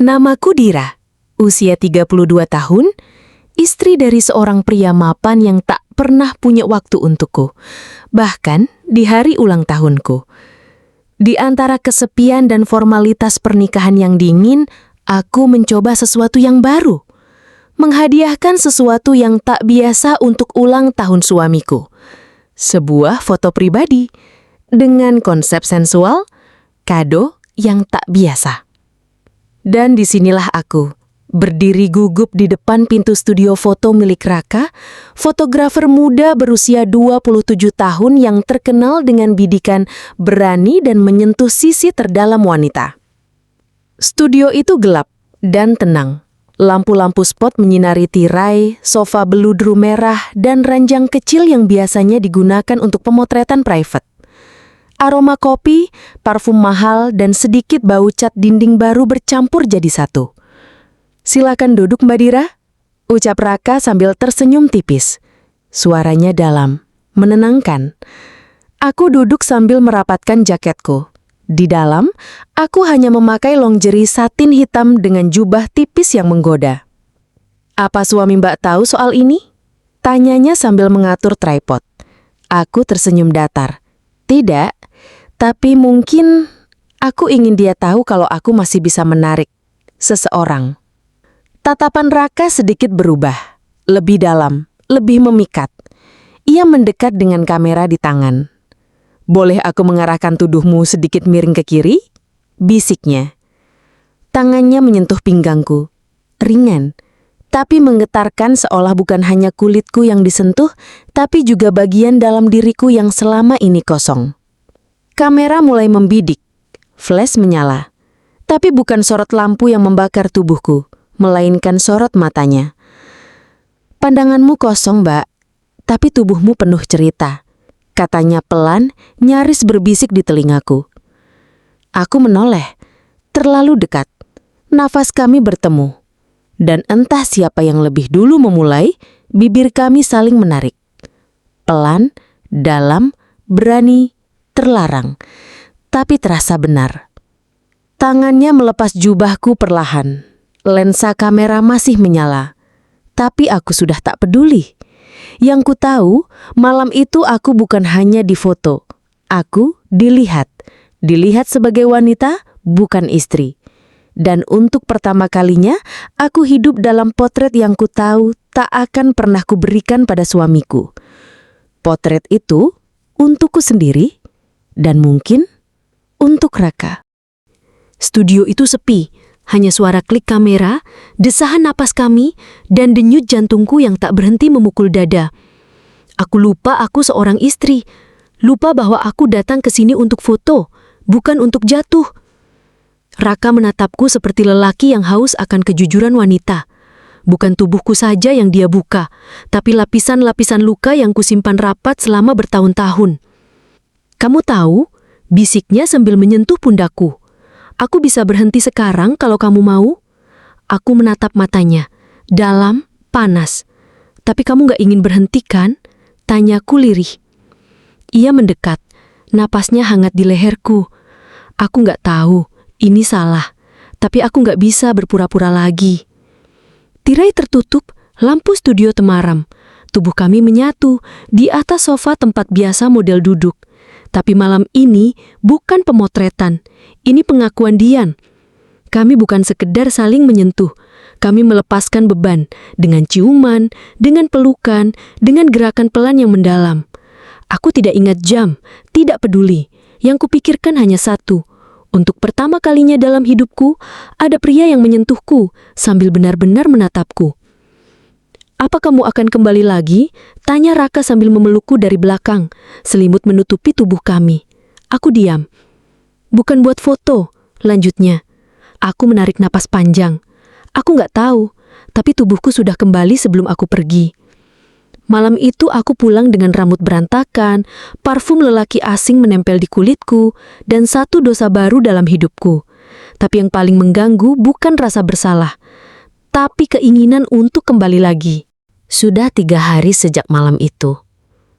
Namaku Dira, usia 32 tahun, istri dari seorang pria mapan yang tak pernah punya waktu untukku, bahkan di hari ulang tahunku. Di antara kesepian dan formalitas pernikahan yang dingin, aku mencoba sesuatu yang baru. Menghadiahkan sesuatu yang tak biasa untuk ulang tahun suamiku. Sebuah foto pribadi dengan konsep sensual, kado yang tak biasa. Dan disinilah aku, berdiri gugup di depan pintu studio foto milik Raka, fotografer muda berusia 27 tahun yang terkenal dengan bidikan berani dan menyentuh sisi terdalam wanita. Studio itu gelap dan tenang. Lampu-lampu spot menyinari tirai, sofa beludru merah, dan ranjang kecil yang biasanya digunakan untuk pemotretan private. Aroma kopi, parfum mahal, dan sedikit bau cat dinding baru bercampur jadi satu. "Silakan duduk, Mbak Dira," ucap Raka sambil tersenyum tipis. Suaranya dalam, menenangkan. Aku duduk sambil merapatkan jaketku. Di dalam, aku hanya memakai lingerie satin hitam dengan jubah tipis yang menggoda. "Apa suami Mbak tahu soal ini?" tanyanya sambil mengatur tripod. Aku tersenyum datar. "Tidak, tapi mungkin aku ingin dia tahu kalau aku masih bisa menarik seseorang." Tatapan Raka sedikit berubah, lebih dalam, lebih memikat. Ia mendekat dengan kamera di tangan. "Boleh aku mengarahkan tubuhmu sedikit miring ke kiri?" bisiknya. Tangannya menyentuh pinggangku, ringan, tapi menggetarkan seolah bukan hanya kulitku yang disentuh, tapi juga bagian dalam diriku yang selama ini kosong. Kamera mulai membidik, flash menyala, tapi bukan sorot lampu yang membakar tubuhku, melainkan sorot matanya. "Pandanganmu kosong, Mbak, tapi tubuhmu penuh cerita," katanya pelan, nyaris berbisik di telingaku. Aku menoleh, terlalu dekat. Nafas kami bertemu. Dan entah siapa yang lebih dulu memulai, bibir kami saling menarik. Pelan, dalam, berani, terlarang, tapi terasa benar. Tangannya melepas jubahku perlahan. Lensa kamera masih menyala, tapi aku sudah tak peduli. Yang ku tahu, malam itu aku bukan hanya difoto. Aku dilihat sebagai wanita, bukan istri. Dan untuk pertama kalinya, aku hidup dalam potret yang ku tahu tak akan pernah kuberikan pada suamiku. Potret itu untukku sendiri, dan mungkin untuk Raka. Studio itu sepi. Hanya suara klik kamera, desahan napas kami, dan denyut jantungku yang tak berhenti memukul dada. Aku lupa aku seorang istri. Lupa bahwa aku datang ke sini untuk foto, bukan untuk jatuh. Raka menatapku seperti lelaki yang haus akan kejujuran wanita. Bukan tubuhku saja yang dia buka, tapi lapisan-lapisan luka yang kusimpan rapat selama bertahun-tahun. "Kamu tahu?" bisiknya sambil menyentuh pundakku. "Aku bisa berhenti sekarang kalau kamu mau." Aku menatap matanya, dalam, panas. "Tapi kamu gak ingin berhenti kan?" tanyaku lirih. Ia mendekat, napasnya hangat di leherku. Aku gak tahu, ini salah, tapi aku gak bisa berpura-pura lagi. Tirai tertutup, lampu studio temaram. Tubuh kami menyatu di atas sofa tempat biasa model duduk. Tapi malam ini bukan pemotretan, ini pengakuan Dian. Kami bukan sekedar saling menyentuh, kami melepaskan beban dengan ciuman, dengan pelukan, dengan gerakan pelan yang mendalam. Aku tidak ingat jam, tidak peduli. Yang kupikirkan hanya satu. Untuk pertama kalinya dalam hidupku, ada pria yang menyentuhku sambil benar-benar menatapku. "Apa kamu akan kembali lagi?" tanya Raka sambil memelukku dari belakang. Selimut menutupi tubuh kami. Aku diam. "Bukan buat foto," lanjutnya. Aku menarik napas panjang. Aku gak tahu, tapi tubuhku sudah kembali sebelum aku pergi. Malam itu aku pulang dengan rambut berantakan, parfum lelaki asing menempel di kulitku, dan satu dosa baru dalam hidupku. Tapi yang paling mengganggu bukan rasa bersalah, tapi keinginan untuk kembali lagi. Sudah 3 hari sejak malam itu.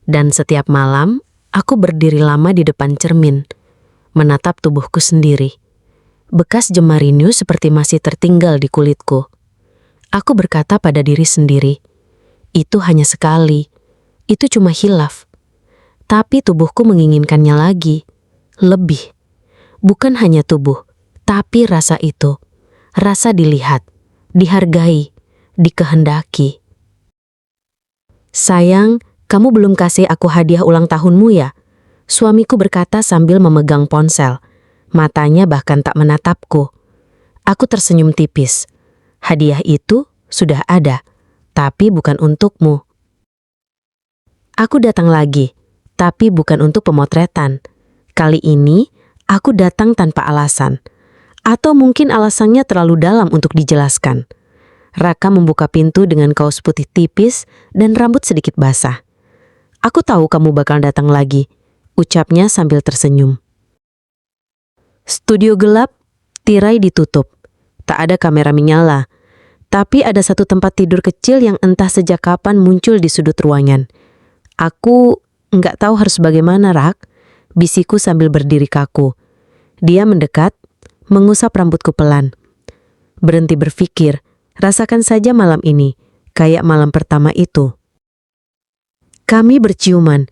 Dan setiap malam, aku berdiri lama di depan cermin, menatap tubuhku sendiri. Bekas jemarinyu seperti masih tertinggal di kulitku. Aku berkata pada diri sendiri, itu hanya sekali, itu cuma hilaf. Tapi tubuhku menginginkannya lagi, lebih. Bukan hanya tubuh, tapi rasa itu. Rasa dilihat, dihargai, dikehendaki. Sayang, kamu belum kasih aku hadiah ulang tahunmu ya? Suamiku berkata sambil memegang ponsel. Matanya bahkan tak menatapku. Aku tersenyum tipis. Hadiah itu sudah ada, tapi bukan untukmu. Aku datang lagi, tapi bukan untuk pemotretan. Kali ini, aku datang tanpa alasan. Atau mungkin alasannya terlalu dalam untuk dijelaskan. Raka membuka pintu dengan kaos putih tipis dan rambut sedikit basah. Aku tahu kamu bakal datang lagi, ucapnya sambil tersenyum. Studio gelap, tirai ditutup. Tak ada kamera menyala. Tapi ada satu tempat tidur kecil yang entah sejak kapan muncul di sudut ruangan. Aku nggak tahu harus bagaimana, Rak, bisiku sambil berdiri kaku. Dia mendekat, mengusap rambutku pelan. Berhenti berpikir, rasakan saja malam ini, kayak malam pertama itu. Kami berciuman,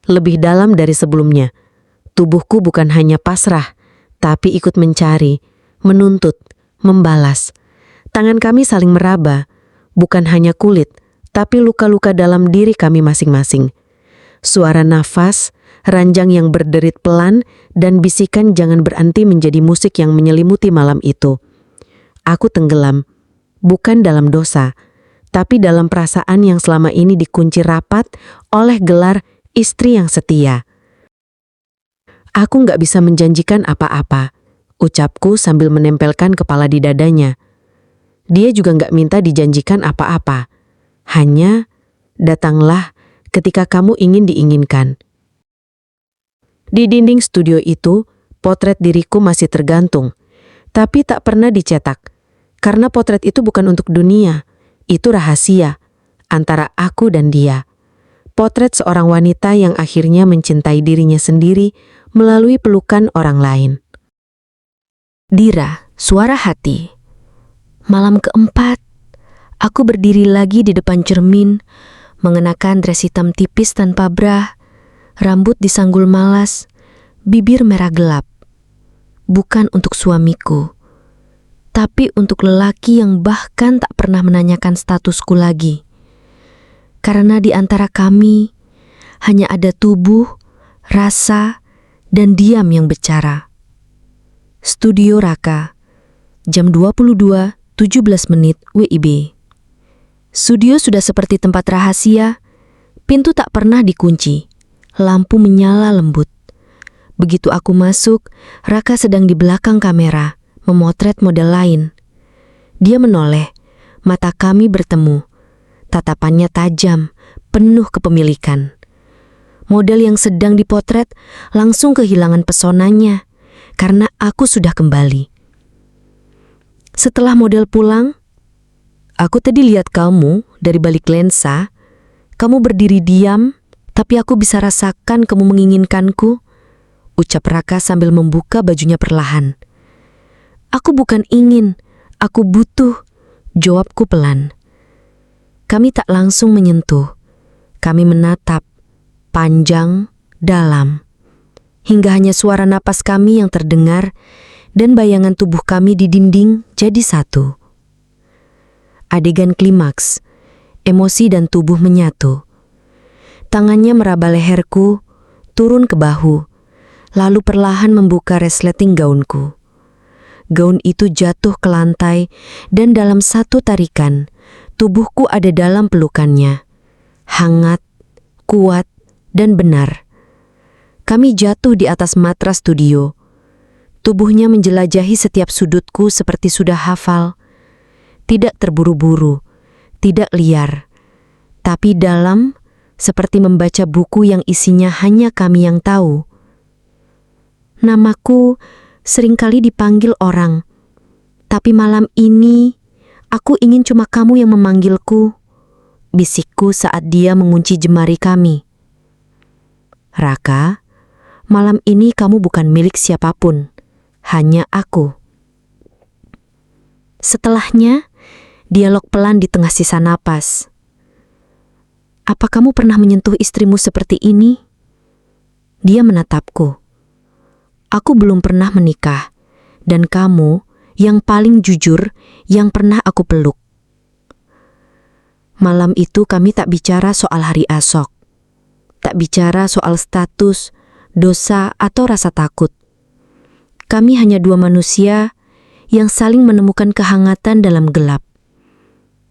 lebih dalam dari sebelumnya. Tubuhku bukan hanya pasrah, tapi ikut mencari, menuntut, membalas. Tangan kami saling meraba, bukan hanya kulit, tapi luka-luka dalam diri kami masing-masing. Suara nafas, ranjang yang berderit pelan, dan bisikan jangan berhenti menjadi musik yang menyelimuti malam itu. Aku tenggelam, bukan dalam dosa, tapi dalam perasaan yang selama ini dikunci rapat oleh gelar istri yang setia. Aku nggak bisa menjanjikan apa-apa, ucapku sambil menempelkan kepala di dadanya. Dia juga nggak minta dijanjikan apa-apa. Hanya, datanglah ketika kamu ingin diinginkan. Di dinding studio itu, potret diriku masih tergantung. Tapi tak pernah dicetak. Karena potret itu bukan untuk dunia. Itu rahasia antara aku dan dia. Potret seorang wanita yang akhirnya mencintai dirinya sendiri melalui pelukan orang lain. Dira, suara hati. Malam keempat, aku berdiri lagi di depan cermin, mengenakan dress hitam tipis tanpa bra, rambut disanggul malas, bibir merah gelap. Bukan untuk suamiku, tapi untuk lelaki yang bahkan tak pernah menanyakan statusku lagi. Karena di antara kami, hanya ada tubuh, rasa, dan diam yang bicara. Studio Raka, jam 22.17 WIB. Studio sudah seperti tempat rahasia, pintu tak pernah dikunci, lampu menyala lembut. Begitu aku masuk, Raka sedang di belakang kamera, memotret model lain. Dia menoleh, mata kami bertemu, tatapannya tajam, penuh kepemilikan. Model yang sedang dipotret langsung kehilangan pesonanya, karena aku sudah kembali. Setelah model pulang, aku tadi lihat kamu dari balik lensa. Kamu berdiri diam, tapi aku bisa rasakan kamu menginginkanku, ucap Raka sambil membuka bajunya perlahan. Aku bukan ingin, aku butuh, jawabku pelan. Kami tak langsung menyentuh. Kami menatap, panjang, dalam. Hingga hanya suara napas kami yang terdengar dan bayangan tubuh kami di dinding jadi satu. Adegan klimaks, emosi dan tubuh menyatu. Tangannya meraba leherku, turun ke bahu, lalu perlahan membuka resleting gaunku. Gaun itu jatuh ke lantai dan dalam satu tarikan, tubuhku ada dalam pelukannya. Hangat, kuat, dan benar. Kami jatuh di atas matras studio. Tubuhnya menjelajahi setiap sudutku seperti sudah hafal. Tidak terburu-buru, tidak liar, tapi dalam, seperti membaca buku yang isinya hanya kami yang tahu. Namaku seringkali dipanggil orang, tapi malam ini aku ingin cuma kamu yang memanggilku, bisikku saat dia mengunci jemari kami. Raka, malam ini kamu bukan milik siapapun. Hanya aku. Setelahnya, dialog pelan di tengah sisa napas. Apa kamu pernah menyentuh istrimu seperti ini? Dia menatapku. Aku belum pernah menikah, dan kamu yang paling jujur yang pernah aku peluk. Malam itu kami tak bicara soal hari esok. Tak bicara soal status, dosa, atau rasa takut. Kami hanya dua manusia yang saling menemukan kehangatan dalam gelap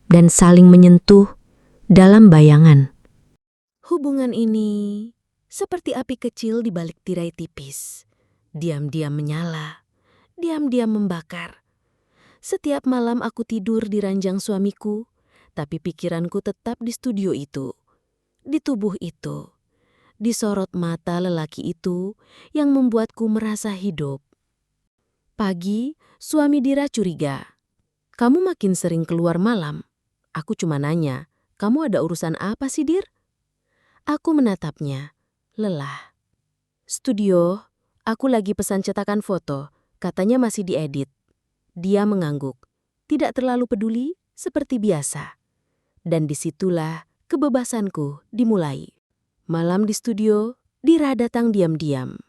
dan saling menyentuh dalam bayangan. Hubungan ini seperti api kecil di balik tirai tipis. Diam-diam menyala, diam-diam membakar. Setiap malam aku tidur di ranjang suamiku, tapi pikiranku tetap di studio itu, di tubuh itu, di sorot mata lelaki itu yang membuatku merasa hidup. Pagi, suami Dira curiga. Kamu makin sering keluar malam. Aku cuma nanya, kamu ada urusan apa sih, Dir? Aku menatapnya, lelah. Studio, aku lagi pesan cetakan foto, katanya masih diedit. Dia mengangguk, tidak terlalu peduli, seperti biasa. Dan disitulah kebebasanku dimulai. Malam di studio, Dira datang diam-diam.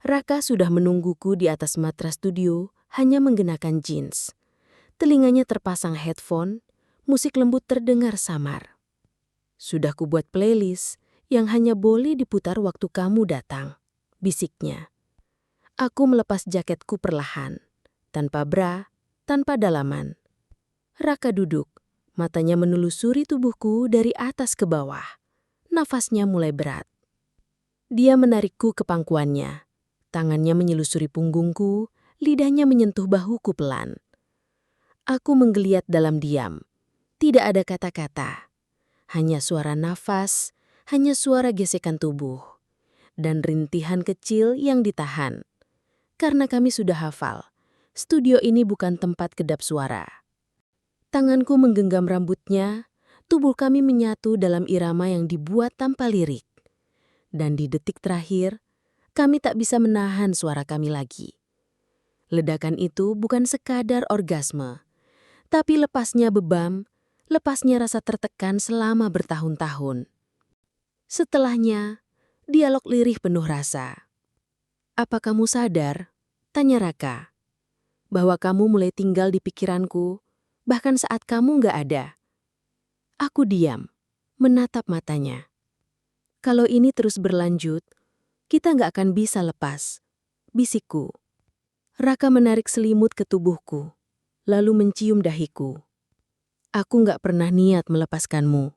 Raka sudah menungguku di atas matras studio, hanya mengenakan jeans. Telinganya terpasang headphone, musik lembut terdengar samar. Sudah kubuat playlist yang hanya boleh diputar waktu kamu datang, bisiknya. Aku melepas jaketku perlahan, tanpa bra, tanpa dalaman. Raka duduk, matanya menelusuri tubuhku dari atas ke bawah. Nafasnya mulai berat. Dia menarikku ke pangkuannya. Tangannya menyelusuri punggungku, lidahnya menyentuh bahuku pelan. Aku menggeliat dalam diam. Tidak ada kata-kata. Hanya suara nafas, hanya suara gesekan tubuh, dan rintihan kecil yang ditahan. Karena kami sudah hafal, studio ini bukan tempat kedap suara. Tanganku menggenggam rambutnya, tubuh kami menyatu dalam irama yang dibuat tanpa lirik. Dan di detik terakhir, kami tak bisa menahan suara kami lagi. Ledakan itu bukan sekadar orgasme, tapi lepasnya beban, lepasnya rasa tertekan selama bertahun-tahun. Setelahnya, dialog lirih penuh rasa. Apa kamu sadar, tanya Raka, bahwa kamu mulai tinggal di pikiranku, bahkan saat kamu gak ada? Aku diam, menatap matanya. Kalau ini terus berlanjut, kita gak akan bisa lepas, bisikku. Raka menarik selimut ke tubuhku, lalu mencium dahiku. Aku gak pernah niat melepaskanmu.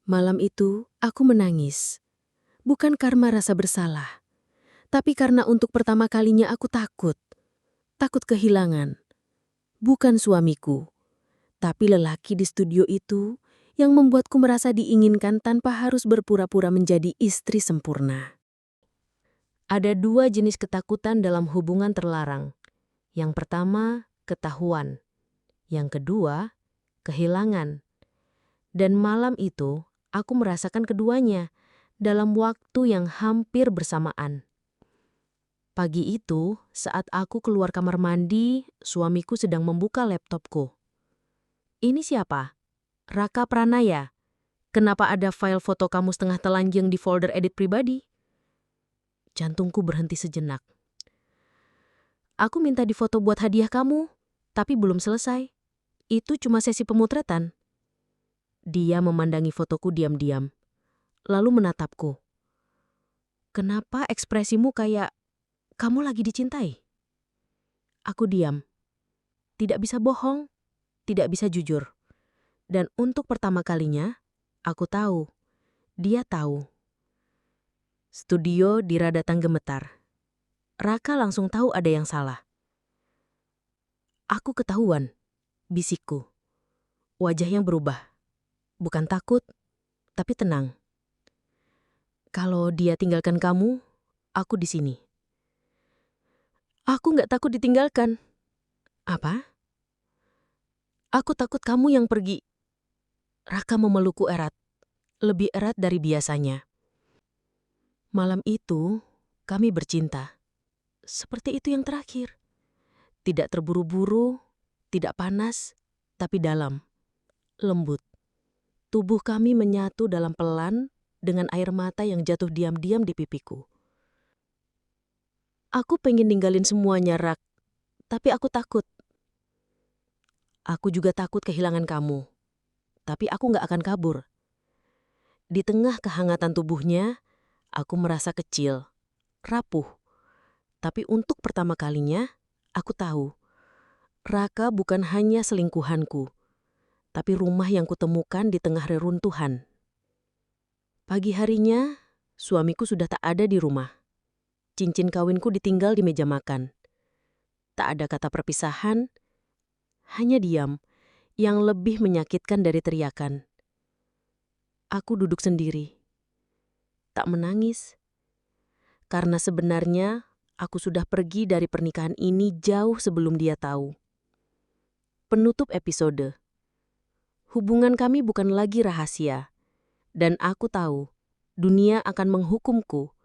Malam itu, aku menangis. Bukan karena rasa bersalah, tapi karena untuk pertama kalinya aku takut. Takut kehilangan. Bukan suamiku, tapi lelaki di studio itu yang membuatku merasa diinginkan tanpa harus berpura-pura menjadi istri sempurna. Ada dua jenis ketakutan dalam hubungan terlarang. Yang pertama, ketahuan. Yang kedua, kehilangan. Dan malam itu, aku merasakan keduanya dalam waktu yang hampir bersamaan. Pagi itu, saat aku keluar kamar mandi, suamiku sedang membuka laptopku. Ini siapa? Raka Pranaya. Kenapa ada file foto kamu setengah telanjang di folder edit pribadi? Jantungku berhenti sejenak. Aku minta difoto buat hadiah kamu, tapi belum selesai. Itu cuma sesi pemotretan. Dia memandangi fotoku diam-diam, lalu menatapku. Kenapa ekspresimu kayak kamu lagi dicintai? Aku diam. Tidak bisa bohong, tidak bisa jujur. Dan untuk pertama kalinya, aku tahu. Dia tahu. Studio Dira datang gemetar. Raka langsung tahu ada yang salah. Aku ketahuan, bisikku. Wajahnya berubah. Bukan takut, tapi tenang. Kalau dia tinggalkan kamu, aku di sini. Aku nggak takut ditinggalkan. Apa? Aku takut kamu yang pergi. Raka memelukku erat, lebih erat dari biasanya. Malam itu, kami bercinta. Seperti itu yang terakhir. Tidak terburu-buru, Tidak panas, tapi dalam, lembut. Tubuh kami menyatu dalam pelan dengan air mata yang jatuh diam-diam di pipiku. Aku pengen ninggalin semuanya, Rak, tapi aku takut. Aku juga takut kehilangan kamu, tapi aku gak akan kabur. Di tengah kehangatan tubuhnya, aku merasa kecil, rapuh. Tapi untuk pertama kalinya, aku tahu, Raka bukan hanya selingkuhanku, tapi rumah yang kutemukan di tengah reruntuhan. Pagi harinya, suamiku sudah tak ada di rumah. Cincin kawinku ditinggal di meja makan. Tak ada kata perpisahan, hanya diam yang lebih menyakitkan dari teriakan. Aku duduk sendiri, tak menangis, karena sebenarnya aku sudah pergi dari pernikahan ini jauh sebelum dia tahu. Penutup episode. Hubungan kami bukan lagi rahasia, dan aku tahu dunia akan menghukumku.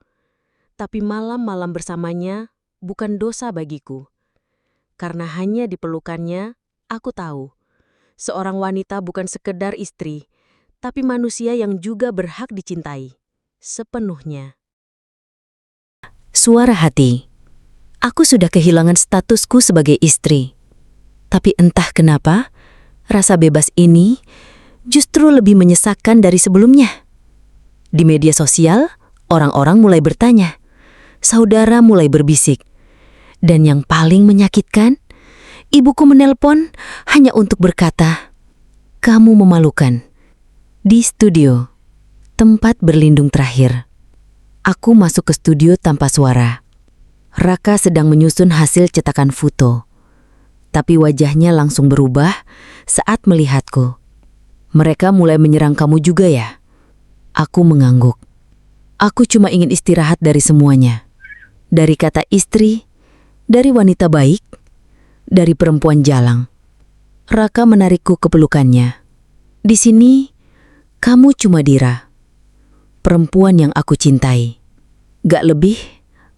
Tapi malam-malam bersamanya bukan dosa bagiku. Karena hanya diperlukannya, aku tahu seorang wanita bukan sekedar istri, tapi manusia yang juga berhak dicintai sepenuhnya. Suara hati. Aku sudah kehilangan statusku sebagai istri. Tapi entah kenapa, rasa bebas ini justru lebih menyesakkan dari sebelumnya. Di media sosial, orang-orang mulai bertanya. Saudara mulai berbisik. Dan yang paling menyakitkan, ibuku menelpon hanya untuk berkata, "Kamu memalukan." Di studio, tempat berlindung terakhir. Aku masuk ke studio tanpa suara. Raka sedang menyusun hasil cetakan foto. Tapi wajahnya langsung berubah saat melihatku. "Mereka mulai menyerang kamu juga ya?" Aku mengangguk. Aku cuma ingin istirahat dari semuanya. Dari kata istri, dari wanita baik, dari perempuan jalang. Raka menarikku ke pelukannya. "Di sini, kamu cuma Dira. Perempuan yang aku cintai. Gak lebih,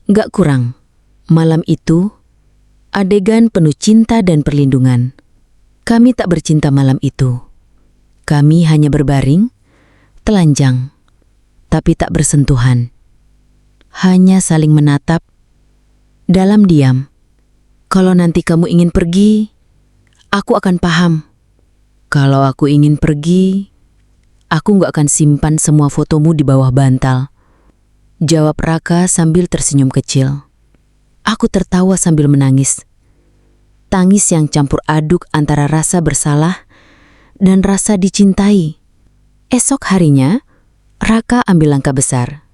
gak kurang." Malam itu, adegan penuh cinta dan perlindungan. Kami tak bercinta malam itu. Kami hanya berbaring, telanjang, tapi tak bersentuhan. Hanya saling menatap, dalam diam. "Kalau nanti kamu ingin pergi, aku akan paham. Kalau aku ingin pergi, aku gak akan simpan semua fotomu di bawah bantal." Jawab Raka sambil tersenyum kecil. Aku tertawa sambil menangis. Tangis yang campur aduk antara rasa bersalah dan rasa dicintai. Esok harinya, Raka ambil langkah besar.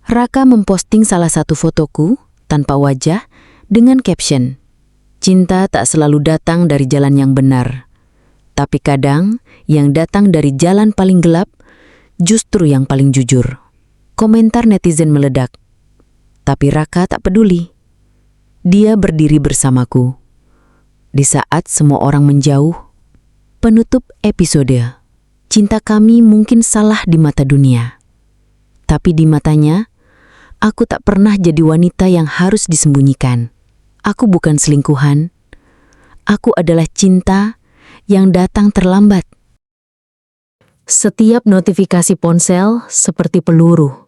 Raka memposting salah satu fotoku tanpa wajah dengan caption, "Cinta tak selalu datang dari jalan yang benar, tapi kadang yang datang dari jalan paling gelap justru yang paling jujur." Komentar netizen meledak. Tapi Raka tak peduli. Dia berdiri bersamaku. Di saat semua orang menjauh. Penutup episode. Cinta kami mungkin salah di mata dunia. Tapi di matanya, aku tak pernah jadi wanita yang harus disembunyikan. Aku bukan selingkuhan. Aku adalah cinta yang datang terlambat. Setiap notifikasi ponsel seperti peluru.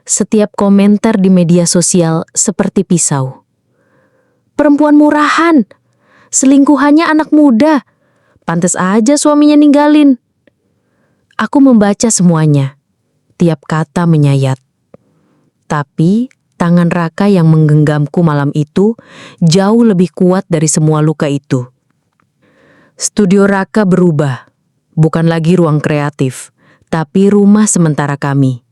Setiap komentar di media sosial seperti pisau. "Perempuan murahan, selingkuhannya anak muda, pantas aja suaminya ninggalin." Aku membaca semuanya, tiap kata menyayat. Tapi tangan Raka yang menggenggamku malam itu jauh lebih kuat dari semua luka itu. Studio Raka berubah, bukan lagi ruang kreatif, tapi rumah sementara kami.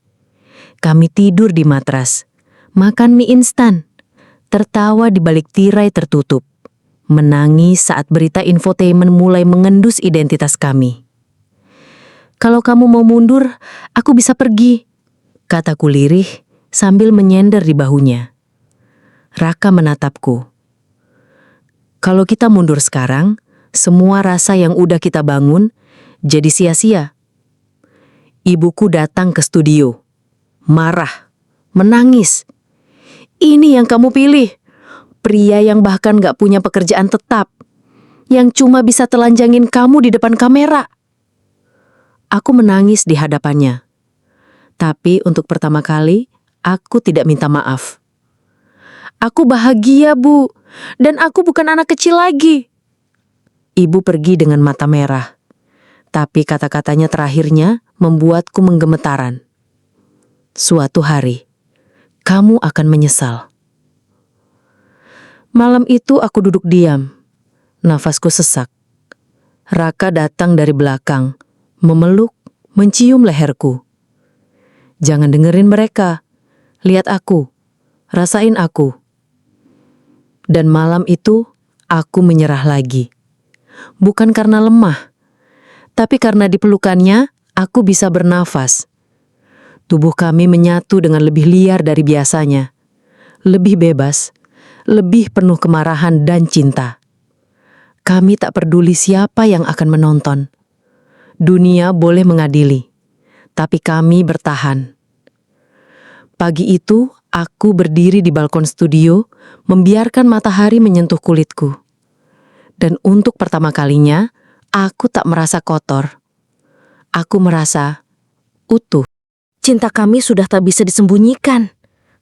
Kami tidur di matras, makan mie instan, tertawa di balik tirai tertutup, menangis saat berita infotainment mulai mengendus identitas kami. "Kalau kamu mau mundur, aku bisa pergi," kataku lirih sambil menyender di bahunya. Raka menatapku. "Kalau kita mundur sekarang, semua rasa yang udah kita bangun jadi sia-sia." Ibuku datang ke studio, marah, menangis. "Ini yang kamu pilih, pria yang bahkan gak punya pekerjaan tetap. yang cuma bisa telanjangin kamu di depan kamera. Aku menangis di hadapannya. Tapi untuk pertama kali, aku tidak minta maaf. Aku bahagia, Bu, dan aku bukan anak kecil lagi. Ibu pergi dengan mata merah. Tapi kata-katanya terakhirnya membuatku menggemetaran. Suatu hari, kamu akan menyesal. Malam itu aku duduk diam. Nafasku sesak. Raka datang dari belakang, memeluk, mencium leherku. Jangan dengerin mereka. Lihat aku. Rasain aku. Dan malam itu, aku menyerah lagi. Bukan karena lemah, tapi karena dipelukannya, aku bisa bernafas. Tubuh kami menyatu dengan lebih liar dari biasanya. Lebih bebas, lebih penuh kemarahan dan cinta. Kami tak peduli siapa yang akan menonton. Dunia boleh mengadili, tapi kami bertahan. Pagi itu, aku berdiri di balkon studio, membiarkan matahari menyentuh kulitku. Dan untuk pertama kalinya, aku tak merasa kotor. Aku merasa utuh. Cinta kami sudah tak bisa disembunyikan.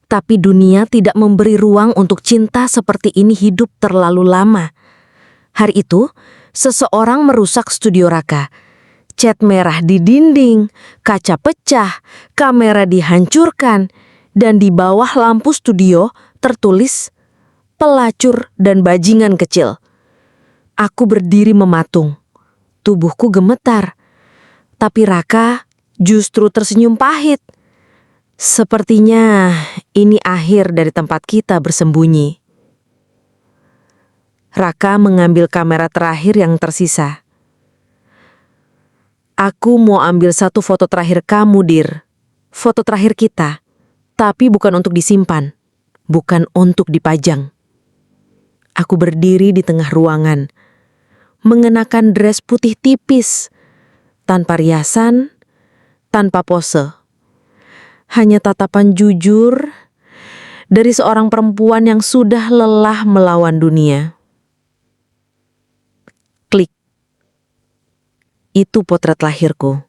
Tapi dunia tidak memberi ruang untuk cinta seperti ini hidup terlalu lama. Hari itu, seseorang merusak studio Raka. Cat merah di dinding, kaca pecah, kamera dihancurkan, dan di bawah lampu studio tertulis pelacur dan bajingan kecil. Aku berdiri mematung. Tubuhku gemetar. Tapi Raka justru tersenyum pahit. Sepertinya ini akhir dari tempat kita bersembunyi. Raka mengambil kamera terakhir yang tersisa. Aku mau ambil satu foto terakhir kamu, Dir. Foto terakhir kita. Tapi bukan untuk disimpan. Bukan untuk dipajang. Aku berdiri di tengah ruangan. Mengenakan dress putih tipis. Tanpa riasan, tanpa pose. Hanya tatapan jujur dari seorang perempuan yang sudah lelah melawan dunia. Klik. Itu potret lahirku.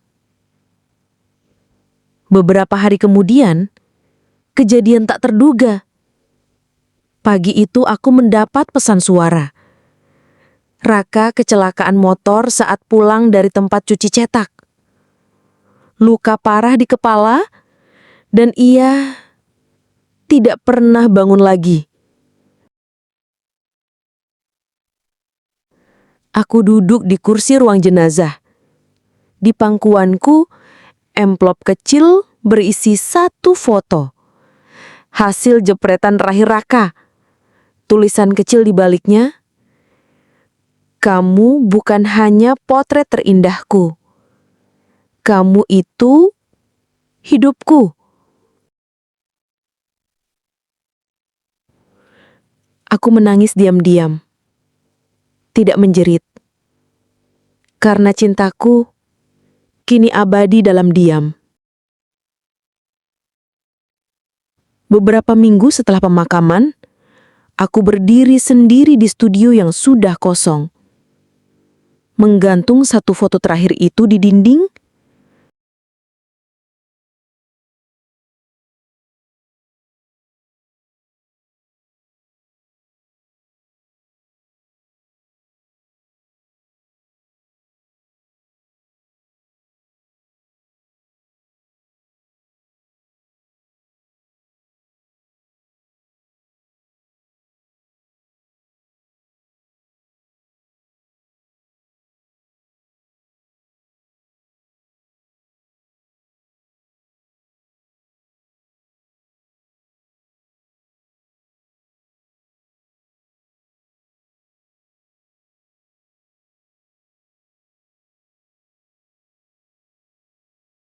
Beberapa hari kemudian, kejadian tak terduga. Pagi itu aku mendapat pesan suara. Raka kecelakaan motor saat pulang dari tempat cuci cetak. Luka parah di kepala, dan ia tidak pernah bangun lagi. Aku duduk di kursi ruang jenazah. Di pangkuanku, amplop kecil berisi satu foto. Hasil jepretan terakhir Raka. Tulisan kecil di baliknya, "Kamu bukan hanya potret terindahku. Kamu itu hidupku." Aku menangis diam-diam. Tidak menjerit. Karena cintaku kini abadi dalam diam. Beberapa minggu setelah pemakaman, aku berdiri sendiri di studio yang sudah kosong. Menggantung satu foto terakhir itu di dinding,